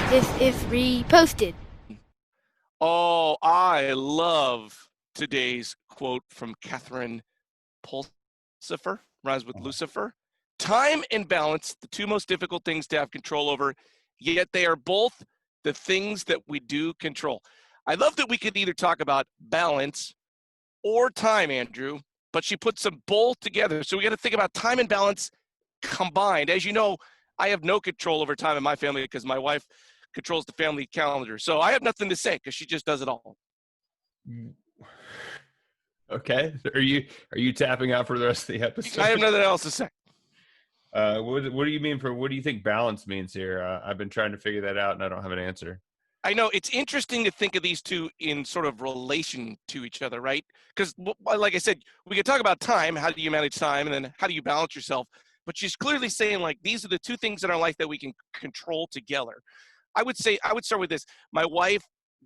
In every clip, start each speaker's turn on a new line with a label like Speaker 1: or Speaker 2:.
Speaker 1: This is reposted.
Speaker 2: Oh, I love today's quote from Catherine Pulsifer, rhymes with Lucifer. Time and balance, the two most difficult things to have control over, yet they are both the things that we do control. I love that we could either talk about balance or time, Andrew, but she puts them both together. So we got to think about time and balance combined. As you know, I have no control over time in my family because my wife controls the family calendar. So I have nothing to say because she just does it all.
Speaker 3: Okay. Are you tapping out for the rest of the
Speaker 2: I have
Speaker 3: episode?
Speaker 2: nothing else to say.
Speaker 3: What do you mean what do you think balance means here? I've been trying to figure that out and I don't have an answer.
Speaker 2: I know it's interesting to think of these two in sort of relation to each other, right? Because, like I said, we could talk about time. How do you manage time? And then how do you balance yourself? But she's clearly saying, like, these are the two things in our life that we can control together. I would start with this. My wife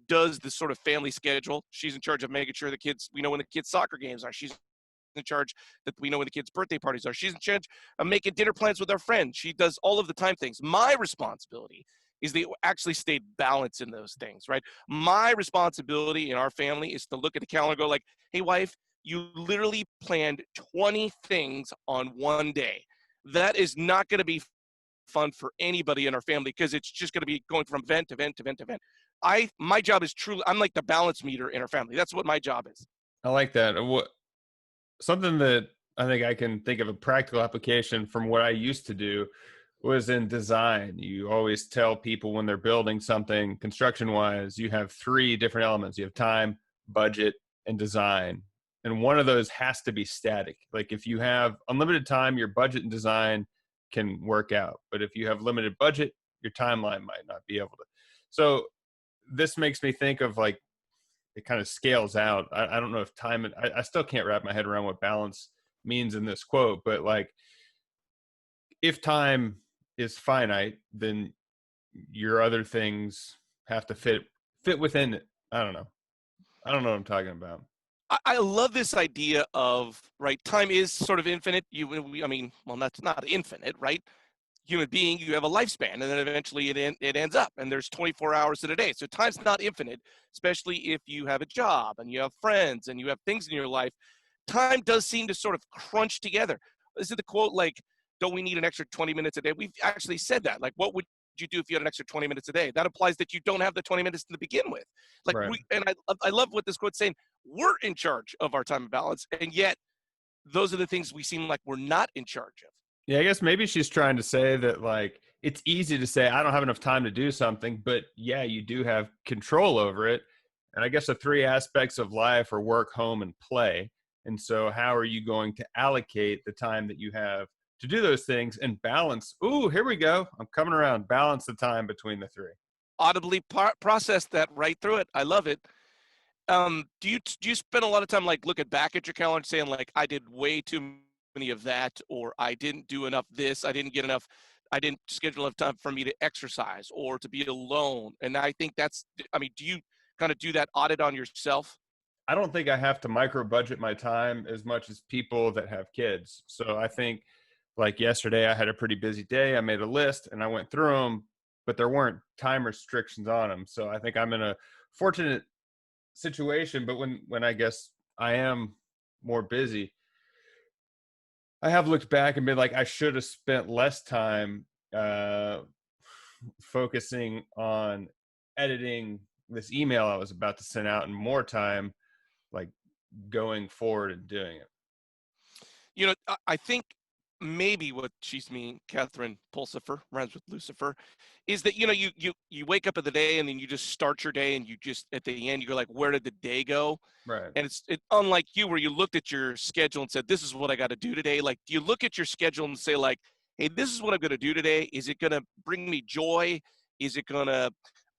Speaker 2: does this sort of family schedule. She's in charge of making sure the kids, we know when the kids' soccer games are. She's in charge that we know when the kids' birthday parties are. She's in charge of making dinner plans with our friends. She does all of the time things. My responsibility is they actually stayed balanced in those things, right? My responsibility in our family is to look at the calendar and go like, hey, wife, you literally planned 20 things on one day. That is not going to be fun for anybody in our family because it's just going to be going from event to event to event to event. My job is truly, I'm like the balance meter in our family. That's what my job is.
Speaker 3: I like that. Something that I think I can think of a practical application from what I used to do was in design. You always tell people when they're building something construction wise, you have three different elements. You have time, budget, and design. And one of those has to be static. Like if you have unlimited time, your budget and design can work out. But if you have limited budget, your timeline might not be able to. So this makes me think of like it kind of scales out. I don't know if time, I still can't wrap my head around what balance means in this quote, but like if time is finite, then your other things have to fit within it. I don't know. I don't know what I'm talking about.
Speaker 2: I love this idea of, right, time is sort of infinite. I mean, well, that's not infinite, right? Human being, you have a lifespan, and then eventually it ends up, and there's 24 hours in a day. So time's not infinite, especially if you have a job and you have friends and you have things in your life. Time does seem to sort of crunch together. Is it the quote like, "Don't we need an extra 20 minutes a day?" We've actually said that. Like, what would you do if you had an extra 20 minutes a day? That implies that you don't have the 20 minutes to begin with. Like
Speaker 3: Right.
Speaker 2: I love what this quote's saying. We're in charge of our time and balance, and yet those are the things we seem like we're not in charge of.
Speaker 3: Yeah, I guess maybe she's trying to say that like it's easy to say I don't have enough time to do something, but yeah, you do have control over it. And I guess the three aspects of life are work, home, and play. And so how are you going to allocate the time that you have to do those things and balance? Ooh, here we go. I'm coming around. Balance the time between the three.
Speaker 2: Audibly process that right through it. I love it. Do you spend a lot of time like looking back at your calendar saying like I did way too many of that, or I didn't do enough this, I didn't get enough, I didn't schedule enough time for me to exercise or to be alone? And I think that's, I mean, do you kind of do that audit on yourself?
Speaker 3: I don't think I have to micro budget my time as much as people that have kids. So I think like yesterday I had a pretty busy day. I made a list and I went through them, but there weren't time restrictions on them. So I think I'm in a fortunate situation, but when I guess I am more busy, I have looked back and been like I should have spent less time uh focusing on editing this email I was about to send out and more time like going forward and doing it.
Speaker 2: I think maybe what she's meaning, Catherine Pulsifer, rhymes with Lucifer, is that you wake up in the day and then you just start your day and you just at the end you go like, where did the day go?
Speaker 3: Right.
Speaker 2: And it's unlike you where you looked at your schedule and said, this is what I got to do today. Like, do you look at your schedule and say like, hey, this is what I'm going to do today? Is it going to bring me joy? Is it going to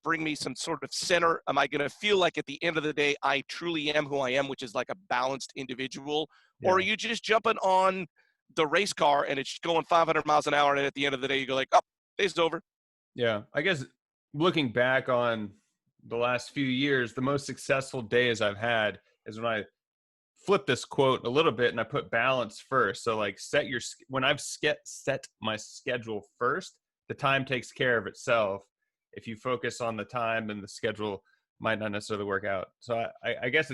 Speaker 2: bring me some sort of center? Am I going to feel like at the end of the day I truly am who I am, which is like a balanced individual? Or are
Speaker 3: Yeah.
Speaker 2: you just jumping on the race car and it's going 500 miles an hour, and at the end of the day you go like, oh, day's over?
Speaker 3: Yeah. I guess looking back on the last few years, the most successful days I've had is when I flip this quote a little bit and I put balance first. So like when I've set my schedule first, the time takes care of itself. if you focus on the time, then the schedule might not necessarily work out. So I guess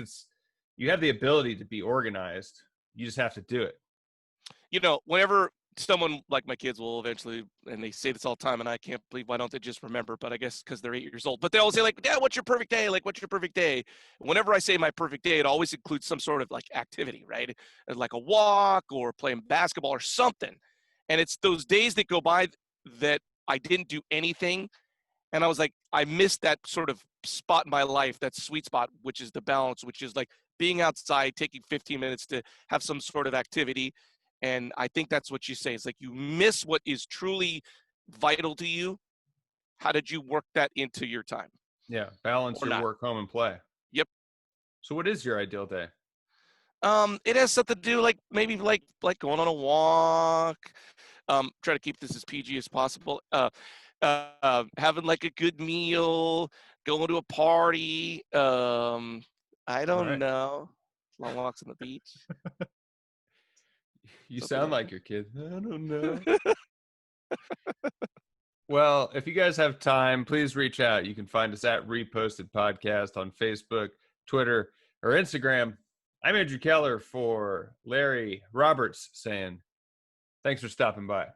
Speaker 3: you have the ability to be organized. You just have to do it.
Speaker 2: Whenever someone like my kids will eventually, and they say this all the time, and I can't believe, why don't they just remember? But I guess because they're 8 years old. But they always say, like, Dad, what's your perfect day? Like, what's your perfect day? Whenever I say my perfect day, it always includes some sort of like activity, right? Like a walk or playing basketball or something. And it's those days that go by that I didn't do anything. And I was like, I missed that sort of spot in my life, that sweet spot, which is the balance, which is like being outside, taking 15 minutes to have some sort of activity. And I think that's what you say. It's like you miss what is truly vital to you. How did you work that into your time?
Speaker 3: Yeah, balance
Speaker 2: Or
Speaker 3: your
Speaker 2: not?
Speaker 3: work, home, and play.
Speaker 2: Yep.
Speaker 3: So what is your ideal day?
Speaker 2: It has something to do maybe like going on a walk. Try to keep this as PG as possible. Having like a good meal, going to a party. I
Speaker 3: All
Speaker 2: don't
Speaker 3: right.
Speaker 2: know. Long walks on the beach.
Speaker 3: You
Speaker 2: Something
Speaker 3: sound
Speaker 2: like
Speaker 3: like your kid. I don't know. Well, if you guys have time, please reach out. You can find us at Reposted Podcast on Facebook, Twitter, or Instagram. I'm Andrew Keller for Larry Roberts saying, thanks for stopping by.